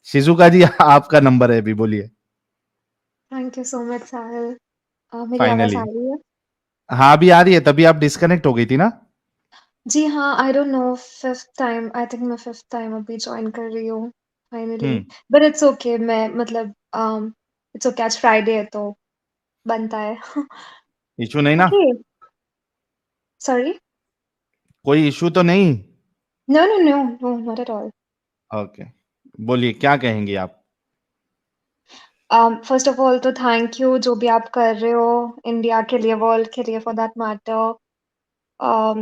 Shizuka जी आपका number है, अभी बोलिए। थैंक यू सो मच साहिल। मेरी आवाज़ फाइनली। आ रही है? हाँ, अभी आ रही है, तभी आप डिस्कनेक्ट हो गई थी ना? जी हाँ, I don't know 5th time I think मैं 5th टाइम अभी जॉइन कर रही हूँ finally. Hmm, but it's okay मैं मतलब इट्स ओके आज फ्राइडे है तो बनता है। इश्यू नहीं ना? Okay, sorry? कोई इश्यू तो नहीं? No, no, no, no, not at all. Okay, बोलिए क्या कहेंगी आप? फर्स्ट ऑफ ऑल तो थैंक यू जो भी आप कर रहे हो इंडिया के लिए, वर्ल्ड के लिए for that matter.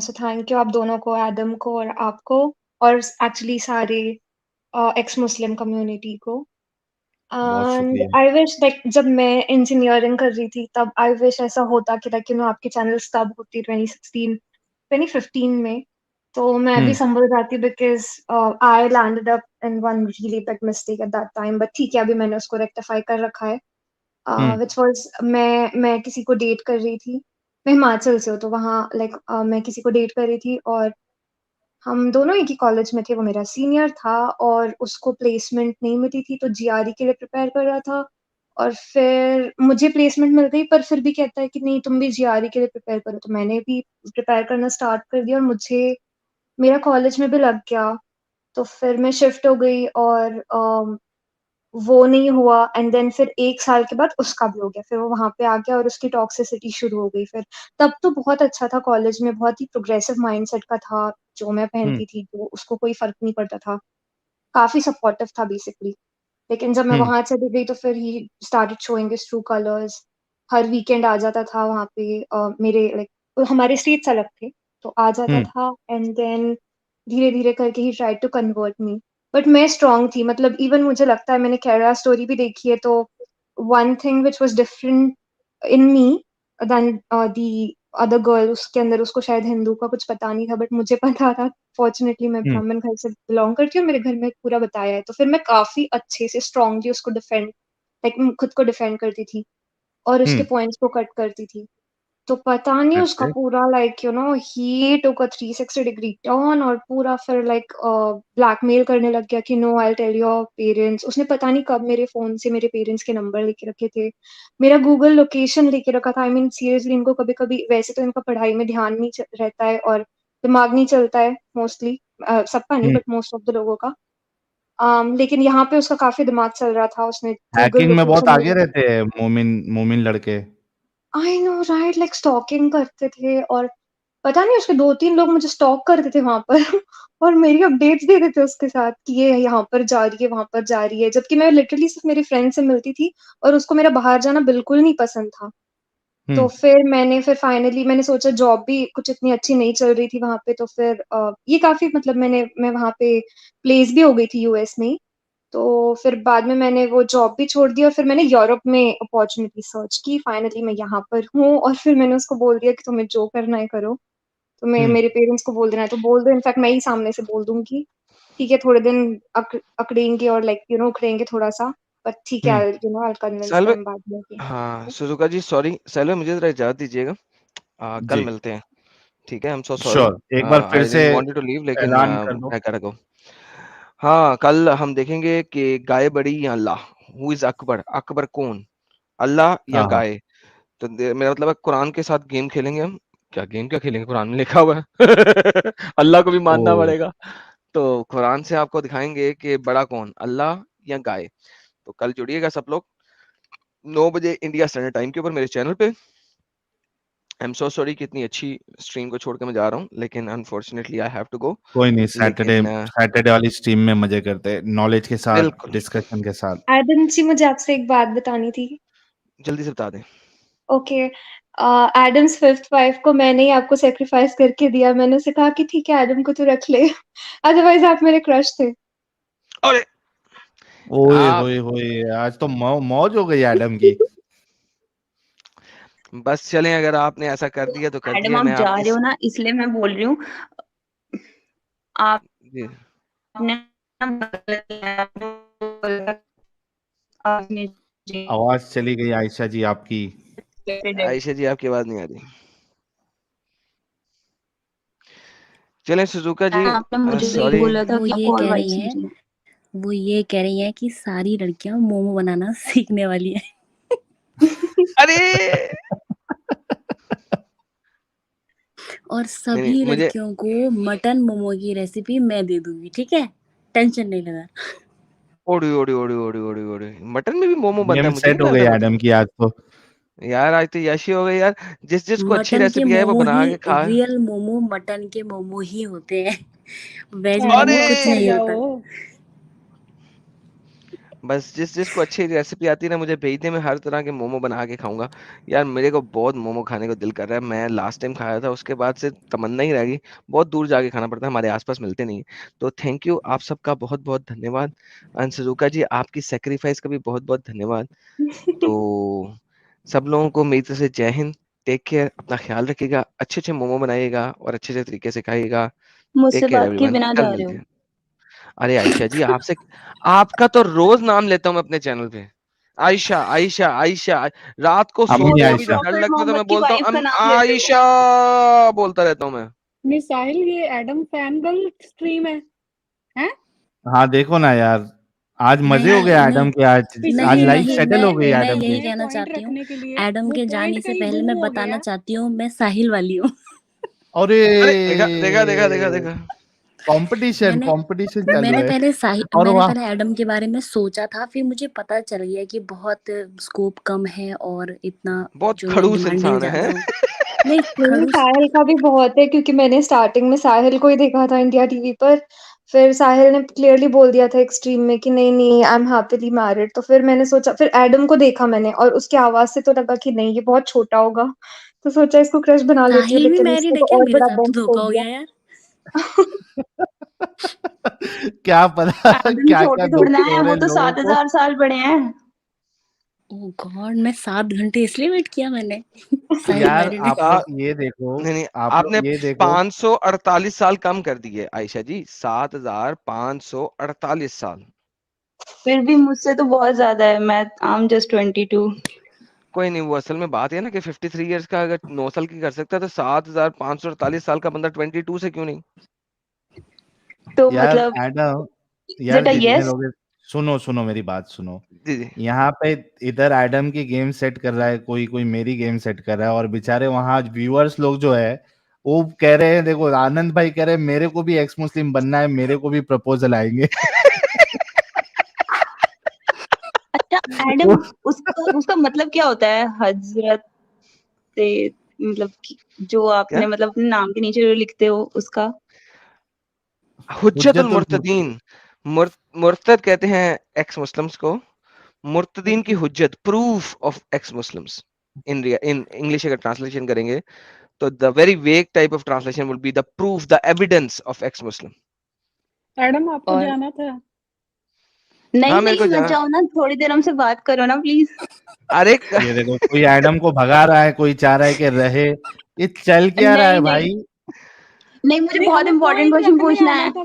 So thank you आप दोनों को, एडम को और आपको और एक्चुअली सारे एक्स मुस्लिम कम्युनिटी को। बहुत एंड शुक्रिया। आई विश लाइक जब मैं इंजीनियरिंग कर रही थी तब आई विश ऐसा होता कि लाइक आपकी चैनल्स तब होती 2016 2015 में तो मैं हुँ, भी संभल जाती because I landed up in one really big mistake at that time but ठीक है अभी मैंने उसको रेक्टिफाई कर रखा है। हुँ, व्हिच वाज मैं किसी को डेट कर रही थी। मैं हिमाचल से हूँ तो वहाँ लाइक मैं किसी को डेट कर रही थी और हम दोनों एक ही कॉलेज में थे, वो मेरा सीनियर था और उसको प्लेसमेंट नहीं मिली थी, तो जीआरई के लिए प्रिपेयर कर रहा था और फिर मुझे प्लेसमेंट मिल गई पर फिर भी कहता है कि नहीं तुम भी जीआरई के लिए प्रिपेयर करो, तो मैंने भी प्रिपेयर करना स्टार्ट कर दिया और मुझे मेरा कॉलेज में भी लग गया। तो फिर मैं शिफ्ट हो गई और वो नहीं हुआ एंड देन फिर 1 साल के बाद उसका भी हो गया, फिर वो वहाँ पे आ गया और उसकी टॉक्सिसिटी शुरू हो गई फिर। तब तो बहुत अच्छा था कॉलेज में, बहुत ही प्रोग्रेसिव माइंडसेट का था, जो मैं हुँ, पहनती थी, तो उसको कोई फ़र्क नहीं पड़ता था। काफ़ी सपोर्टिव था बेसिकली। लेकिन जब मैं हुँ, वहाँ चली गई तो फिर ही started showing his true colours. हर वीकेंड आ जाता था वहाँ पे मेरे लाइक हमारे स्ट्रीट्स अलग थे, तो आ जाता हुँ, था एंड देन धीरे-धीरे करके ही tried to convert me. But मैं स्ट्रॉन्ग थी मतलब इवन मुझे लगता है मैंने केरला स्टोरी भी देखी है तो one thing which was different in me then the other girl उसके अंदर उसको शायद हिंदू का कुछ पता नहीं था बट मुझे पता था। फॉर्च्यूनेटली मैं हुँ, ब्राह्मण घर से बिलॉन्ग करती हूँ, मेरे घर में पूरा बताया है, तो फिर मैं काफ़ी अच्छे से स्ट्रॉन्गली उसको डिफेंड लाइक खुद को डिफेंड करती थी और हुँ, उसके पॉइंट्स को कट करती थी। तो पता नहीं दैट्स उसका ग्रेट। पूरा लाइक ही टूक अ 360 डिग्री टर्न और पूरा फिर लाइक ब्लैकमेल करने लग गया कि no I will tell your parents. उसने पता नहीं कब मेरे फ़ोन से मेरे पेरेंट्स के नंबर लेके रखे थे। मेरा गूगल लोकेशन लेके रखा था। आई मीन सीरियसली इनको कभी-कभी वैसे तो इनका पढ़ाई में ध्यान नहीं रहता है और दिमाग नहीं चलता है मोस्टली सबका नहीं हुँ, बट मोस्ट ऑफ द लोगों का। लेकिन यहाँ पे उसका काफ़ी दिमाग चल रहा था। उसने गूगल हैकिंग में बहुत लोकेशन आगे मेरी रहते हैं मोमिन मोमिन लड़के। I know right like stalking करते थे और पता नहीं उसके 2-3 लोग मुझे स्टॉक करते थे वहाँ पर और मेरी अपडेट्स दे देते थे उसके साथ कि ये यहाँ पर जा रही है, वहाँ पर जा रही है। जबकि मैं लिटरली सिर्फ़ मेरी फ्रेंड से मिलती थी और उसको मेरा बाहर जाना बिल्कुल नहीं पसंद था। हुँ, तो फिर फाइनली मैंने सोचा जॉब भी कुछ इतनी अच्छी नहीं चल रही थी वहाँ पे तो फिर ये काफ़ी मतलब मैं वहाँ पे प्लेस भी हो गई थी यूएस में ही। तो फिर बाद में मैंने वो जॉब भी छोड़ दी और फिर मैंने यूरोप में अपॉर्च्युनिटी सर्च की। फाइनली मैं यहाँ पर हूँ और फिर मैंने उसको बोल दिया कि तुम्हें जो करना है करो। तुम्हें हुँ, मेरे पेरेंट्स को बोल देना है तो बोल दो, इनफैक्ट मैं ही सामने से बोल दूँगी। ठीक है, थोड़े दिन अकड़ेंगे और लाइक उखड़ेंगे थोड़ा-सा, बट ठीक है हुँ, I will convince Sahil them बाद में कि हाँ, सुजुका जी सॉरी, साहिल भाई मुझे ज़रा इजाज़त दीजिएगा। कल जी, मिलते हैं, ठीक है? I am so sorry. Sure. एक बार फिर I say didn't want you to leave लेकिन ऐलान कर दो। आई गोtta गो। हाँ, कल हम देखेंगे कि गाय बड़ी या अल्लाह, हू इज़ अकबर? अकबर कौन? अल्लाह या हाँ, हाँ। गाय? तो मेरा मतलब है कुरान के साथ गेम खेलेंगे हम। क्या गेम क्या खेलेंगे? कुरान में लिखा हुआ है। अल्लाह को भी मानना ओह! पड़ेगा। तो कुरान से आपको दिखाएँगे कि बड़ा कौन? अल्लाह या गाय? तो कल जुड़िएगा सब लोग 9 बजे इंडिया स्टैंडर्ड टाइम के ऊपर मेरे चैनल पे। आई एम सो सॉरी कि इतनी अच्छी स्ट्रीम को छोड़ के मैं जा रहा हूँ, लेकिन unfortunately I have to go. कोई नहीं, सैटरडे लेकिन सैटरडे वाली स्ट्रीम में मज़े करते हैं, नॉलेज के साथ, बिल्कुल, डिस्कशन के साथ। एडम जी मुझे आपसे एक बात बतानी थी। जल्दी से बता दें। ओके एडम्स 5th वाइफ को मैंने ही आपको सैक्रिफाइस करके दिया। मैंने उसे कहा कि ठीक है एडम को तू रख ले। अदरवाइज़ आप मेरे क्रश थे। अरे! ओए आप होए होए! आज तो मौज हो गई एडम की। बस चलें, अगर आपने ऐसा कर दिया तो कर मैडम दिया। आप मैं जा आपकी रहे हो ना इसलिए मैं बोल रही हूँ। जी, आपने आपने आवाज़ चली गई आयशा जी आपकी। आयशा जी आपकी आवाज़ नहीं आ रही। चलें सुजुका जी आपने मुझे तो ये सॉरी बोला था वो कि ये कॉल कह वाइज रही हैं कीजिए। वो ये कह रही हैं कि सारी लड़कियां मोमो बनाना सीखने वाली हैं। अरे और नहीं सभी मुझे लड़कियों को मटन मोमो की रेसिपी मैं दे दूंगी, ठीक है, टेंशन नहीं लेना। ओड़ी ओड़ी ओड़ी ओड़ी ओड़ी ओड़ी मटन में भी मोमो बनता गेम है, मुझे सेट नहीं हो पता गई था एडम मतलब। की आज तो। यार आज तो यशी हो गई यार, जिस जिसको अच्छी मटन के रेसिपी है वो मोमो बना ही के खा। रियल मोमो मटन के मोमो ही होते हैं, वेज एडम मोमो अरे कुछ चुप कर नहीं होता। जाओ। बस जिस जिसको अच्छी रेसिपी आती है ना मुझे भेज दे, मैं हर तरह के मोमो बना के खाऊंगा। यार मेरे को बहुत मोमो खाने को दिल कर रहा है, मैं लास्ट टाइम खाया था उसके बाद से तमन्ना ही रह गई। बहुत दूर जाके खाना पड़ता है, हमारे आसपास मिलते नहीं है। तो थैंक यू, आप सबका बहुत बहुत धन्यवाद। अंशुका जी आपकी सेक्रीफाइस का भी बहुत बहुत धन्यवाद। तो सब लोगों को मेरी तरफ से जय हिंद, टेक केयर, अपना ख्याल रखिएगा, अच्छे अच्छे मोमो बनाइएगा और अच्छे अच्छे तरीके से खाइएगा। टेक मुझसे केयर बात किए एवरीवन, बिना कल जा रहे मिलते हो। हैं। अरे आयशा जी आपसे, आपका तो रोज नाम लेता हूँ मैं अपने चैनल पे, आयशा आयशा आयशा। रात को अम्मी सोते वो हुए तो भी जब आयशा। डर प्रॉफिट लगता है तो मोहम्मद मैं की बोलता हूँ वाइफ का नाम लेते हो। आयशा बोलता रहता हूँ मैं। मिस साहिल, ये एडम फैन गर्ल स्ट्रीम है हैं? हाँ देखो ना यार, आज मजे हो नहीं गए नहीं एडम के। आज पिछली नहीं लाइफ नहीं, स्ट्रीम सेटल हो गई मैं एडम यही की। में कहना पॉइंट चाहती हूँ, रखने के लिए एडम वो के पॉइंट जाने से कहीं पहले गुम मैं हो बताना गया। चाहती हूँ मैं साहिल वाली हूँ। अरे अरे देखा देखा देखा देखा देखा। कंपटीशन मैंने कंपटीशन चालू है। और मैंने वाह, पहले एडम के बारे में सोचा था, फिर मुझे पता चल गया कि बहुत स्कोप कम है और इतना बहुत जो है खड़ूस डिमांडिंग इंसान है। ज्यादा हो। नहीं नहीं, खड़ूस। साहिल का भी बहुत है क्योंकि मैंने स्टार्टिंग में साहिल को ही देखा था इंडिया टीवी पर। फिर साहिल ने क्लियरली बोल दिया था एक स्ट्रीम में कि नहीं नहीं आई एम हैप्पीली मैरिड। तो फिर मैंने सोचा, फिर एडम को देखा मैंने और उसकी आवाज से तो लगा कि नहीं ये बहुत छोटा होगा। तो सोचा इसको क्रश बना लेती हूँ, साहिल भी लेकिन मैरिड इसने है तो क्या? और मेरे बड़ा साथ तो बंद धोखा छोड़ हो दिया। गया यार। क्या पता एडम क्या क्या छोटे थोड़ा ना धोखे है, हो वो रहे तो लोगों को। 7,000 साल बड़े हैं। ओह गॉड, मैं 7 घंटे इसलिए वेट किया मैंने। साहिल यार मैरिड है। आप आ, लोग ये देखो, नहीं नहीं, आप लोग आपने ये देखो। 548 साल कम कर दिए आयशा जी, 7,548 साल। फिर भी मुझसे तो बहुत ज्यादा है, मैं आई एम जस्ट 22। कोई नहीं, वो असल में बात है ना कि 53 इयर्स का अगर 9 साल की कर सकता है तो 7,548 साल का बंदा 22 से क्यों नहीं। तो यार मतलब एडम, इज यार इट अ जितने यस? लोग, सुनो सुनो मेरी बात सुनो। जी जी। यहाँ पे इधर एडम की गेम सेट कर रहा है, कोई कोई मेरी गेम सेट कर रहा है, और बेचारे वहां व्यूअर्स लोग जो है वो कह रहे हैं, देखो आनंद भाई कह रहे हैं मेरे को भी एक्स मुस्लिम बनना है, मेरे को भी प्रपोजल आएंगे। अच्छा एडम, उसका उसका मतलब क्या होता है हजरत से, मतलब जो क्या? आपने मतलब अपने नाम के नीचे जो लिखते हो उसका? हुज्जतुल हुज्जतुल मुर्तदीन। मुर्तद कहते हैं एक्स मुस्लिम्स को, मुर्तदीन की हुज्जत, proof of ex Muslims. In English अगर ट्रांसलेशन करेंगे तो the very vague type of translation will be the proof, the evidence of ex Muslim. Adam आपको और जाना था। नहीं हाँ मेरे को नहीं, मत जहाँ, जाओ ना, थोड़ी देर हमसे बात करो ना प्लीज। अरे ये देखो, कोई एडम को भगा रहा है, कोई चाह रहा है कि रहे। ये चल क्या रहा है नहीं नहीं भाई? नहीं, मुझे नहीं, बहुत हमें इंपॉर्टेंट पॉइंट क्वेश्चन रखने पूछना आना है। था।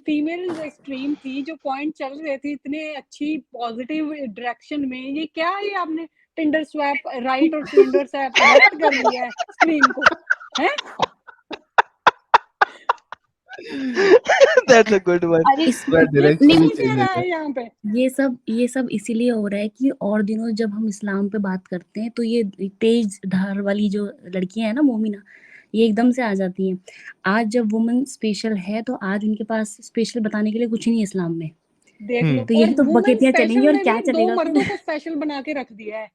फीमेल स्ट्रीम थी जो पॉइंट चल रहे थे इतने अच्छी पॉजिटिव डायरेक्शन में, ये क्या है आपने टिंडर स्वैप राइट और टिंडर स्वैप लेफ्ट कर लिया है स्क्रीन को, हैं? That's a good one. अरे इस पूरा ये डायरेक्शन ही कौन कह चेंज हो रहा गया। है यहाँ पे? ये सब इसीलिए हो रहा है कि और दिनों जब हम इस्लाम पे बात करते हैं तो ये तेज धार वाली जो लड़कियां हैं ना मोमिना, ये एकदम से आ जाती हैं। आज जब वुमेन स्पेशल है तो आज उनके पास स्पेशल बताने के लिए कुछ नहीं है इस्लाम में। देख लो, तो और यही तो वुमेन बकेतियां चलेंगी स्पेशल और में क्या भी 2 चलेगा मर्दों फिर। को स्पेशल बना के रख दिया है।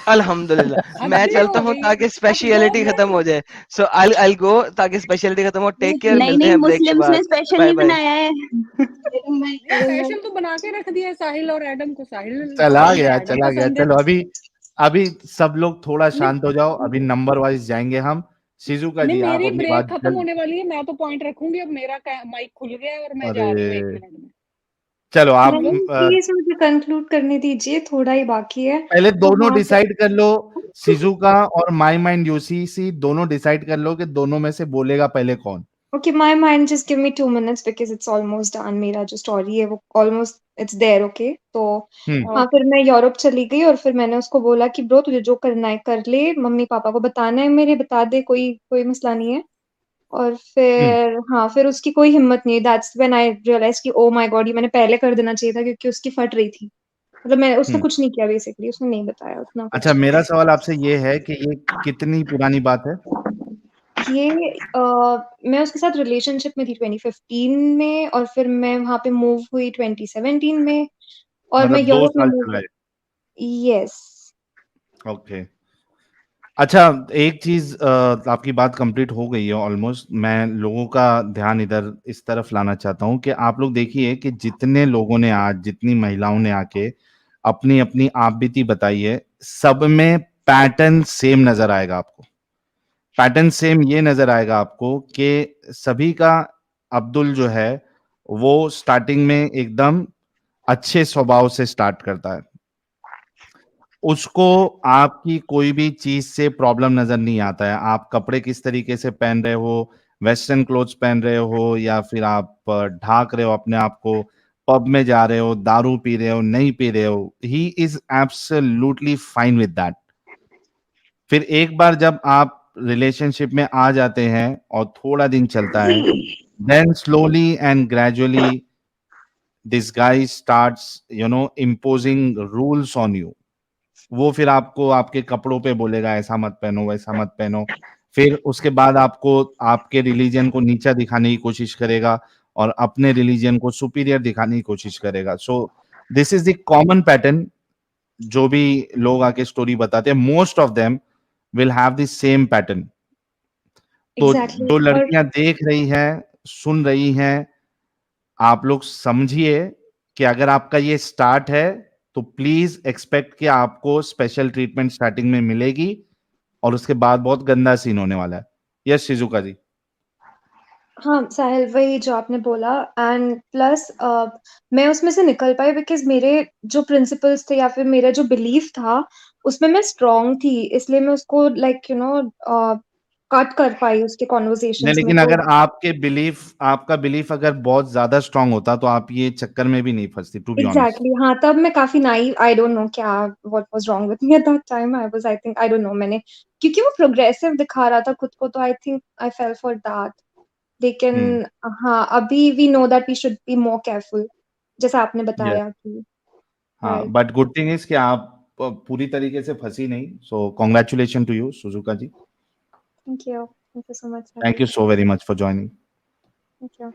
अल्हम्दुलिल्लाह, मैं हद ही चलता हो हूँ गई है। ताकि अब 2 स्पेशलिटी खत्म हो लोग जाए। सो आई गो ताकि स्पेशलिटी खत्म हो। टेक केयर, नहीं मिलते नहीं, हैं ब्रेक के मुस्लिम्स ने बाद। स्पेशल बाय नहीं बाय। बनाया है। स्पेशल तो बना के रख दिया है साहिल और एडम को। साहिल चला पसंद गया है, एडम चला गया। पसंद है। चलो अभी, अभी सब लोग थोड़ा नहीं शांत हो जाओ, अभी नंबर वाइज जाएंगे हम। शिजुका नहीं, जी आप मेरी अपनी ब्रेक बात खत्म जल्द। होने वाली है, मैं तो पॉइंट रखूंगी। अब मेरा माइक खुल गया है और मैं जा रही हूँ 1 अरे मिनट में। चलो आप नहीं प्लीज मुझे कंक्लूड करने दीजिए, थोड़ा ही बाकी है। पहले तो दोनों हाँ, डिसाइड कर लो, शिजुका और माई माइंड यूसीसी दोनों डिसाइड कर लो कि दोनों में से बोलेगा पहले कौन। Okay my mind, just give me 2 minutes because it's almost done. मेरा जो स्टोरी है वो ऑलमोस्ट इट्स देयर। ओके तो हाँ, ओके फिर मैं यूरोप चली गई और फिर मैंने उसको बोला कि ब्रो तुझे जो करना है कर ले, मम्मी पापा को बताना है मेरे, बता दे, कोई कोई मसला नहीं है। और फिर हाँ, फिर उसकी कोई हिम्मत नहीं, दैट्स व्हेन आई रियलाइज़ कि ओह माय गॉड! ये मैंने पहले कर देना चाहिए था क्योंकि उसकी फट रही थी। मतलब मैं उसने कुछ नहीं किया बेसिकली, उसने नहीं बताया उतना अच्छा, कुछ। मेरा सवाल आपसे ये है कि ये कितनी पुरानी बात है? ये मैं उसके साथ रिलेशनशिप में थी 2015 में और फिर मैं वहाँ पे मूव हुई 2017 में और मैं मतलब 2 यूरोप में साल मूव चल रहा है। येस। ओके। अच्छा, एक चीज़ आपकी बात कंप्लीट हो गई है ऑलमोस्ट। मैं लोगों का ध्यान इधर इस तरफ लाना चाहता हूँ कि आप लोग देखिए कि जितने लोगों ने आज, जितनी महिलाओं ने आके अपनी-अपनी आपबीती बताई है, सब में पैटर्न सेम नज़र आएगा आपको। पैटर्न सेम ये नज़र आएगा आपको कि सभी का अब्दुल जो है, वो स्टार्टिंग में एकदम अच्छे स्वभाव से स्टार्ट करता है। उसको आपकी कोई भी चीज़ से प्रॉब्लम नज़र नहीं आता है। आप कपड़े किस तरीके से पहन रहे हो, वेस्टर्न क्लोथ्स पहन रहे हो या फिर आप ढाक रहे हो अपने आप को, पब में जा रहे हो, दारू पी रहे हो, नहीं पी रहे हो, he is absolutely fine with that. फिर एक बार जब आप रिलेशनशिप में आ जाते हैं और थोड़ा दिन चलता है, then slowly and gradually this guy starts imposing rules on you. वो फिर आपको आपके कपड़ों पे बोलेगा ऐसा मत पहनो, वैसा मत पहनो। फिर उसके बाद आपको आपके रिलीजन को नीचा दिखाने की कोशिश करेगा और अपने रिलीजन को सुपीरियर दिखाने की कोशिश करेगा। So this is the common pattern. जो भी लोग आके स्टोरी बताते हैं, most of them will have the same pattern. तो एग्ज़ैक्टली जो और लड़कियां देख रही हैं, सुन रही हैं, आप लोग समझिए कि अगर आपका ये स्टार्ट है तो प्लीज एक्सपेक्ट कि आपको स्पेशल ट्रीटमेंट स्टार्टिंग में मिलेगी और उसके बाद बहुत गंदा सीन होने वाला है। यस शिजुका जी। हाँ, साहिल वही जो आपने बोला एंड प्लस मैं उसमें से निकल पाई बिकॉज़ मेरे जो प्रिंसिपल्स थे या फिर मेरा जो बिलीफ था, उसमें मैं स्ट्रॉन्ग थी, इसलिए मैं उसको लाइक कट कर पाई उसके नहीं, कन्वर्सेशंस में लेकिन तो अगर आपका बिलीफ अगर बहुत ज्यादा स्ट्रांग होता तो आप ये चक्कर में भी नहीं फंसती, टू बी ऑनेस्ट। एग्ज़ैक्टली हाँ, तब मैं काफ़ी नाइव आई डोंट नो क्या what was wrong with me at that time I was I think I don't know मैंने क्योंकि वो प्रोग्रेसिव दिखा रहा था खुद को तो I think I fell for that. लेकिन हाँ, अभी we know that we should be more careful जैसा आपने यस। बताया कि हाँ, right. But good thing is कि आप पूरी तरीके से फंसी नहीं। So congratulation to you Suzuka ji. Thank you so much thank Sahil. You so very much for joining. Thank you.